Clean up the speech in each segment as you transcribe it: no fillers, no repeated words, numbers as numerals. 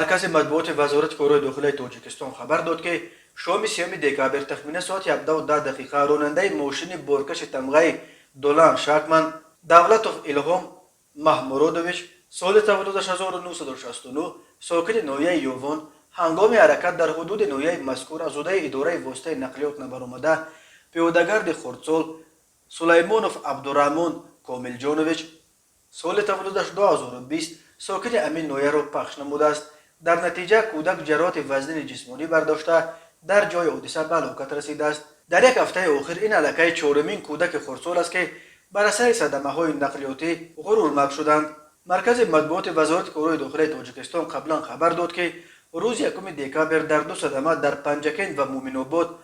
مرکز مطبوعات وزارت کارهای داخلی تاجیکستان خبر داد که شام 3 دکامبر تخمین ساعت 17:10 راننده ماشین بارکش تمغه دولان شاکمن دولتوف الهام محمودوویچ سال تولدش 1969 ساکن ناحیه یوون هنگام حرکت در حدود ناحیه مذکور از عهده اداره واسطه نقلیات نبرآمده پیادهگرد خردسال سلیمانوف عبدالرحمن کاملجانویچ سال تولدش 2020 ساکن امین ناحیه را پخش نموده است. در نتیجه کودک جراحت وزن جسمانی برداشته در جای حادثه به هلاکت رسیده است. در یک هفته آخر این علاقه چهارمین کودک خردسال است که بر اثر صدمه های نقلیاتی غرورمک شدند. مرکز مطبوعات وزارت کارهای داخلی تاجیکستان قبلا خبر داد که روز 1 دکامبر در دو صدمه در پنجکن و مومن‌آباد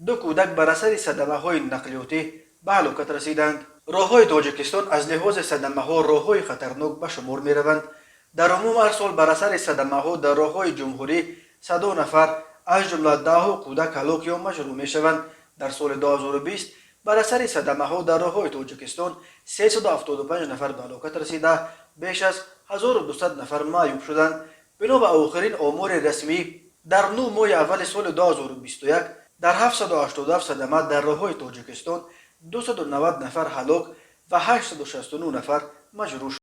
دو کودک بر اثر صدمه های نقلیاتی به هلاکت رسیدند. راههای تاجیکستان از لحاظ صدمه ها راههای خطرناک به شمار می روند. در عموم هر سال بر اثر صدمه ها در راههای جمهوری 100 نفر از جمله 10 کودک هلاک یا مجروح می شوند. در سال 2020 بر اثر صدمه ها در راههای تاجیکستان 375 نفر به هلاکت رسیده، بیش از 1200 نفر معیوب شدند. بنا به آخرین آمار رسمی در 9 ماه اول سال 2021 در 787 صدمه در راههای تاجیکستان 290 نفر هلاک و 869 نفر مجروح شدند.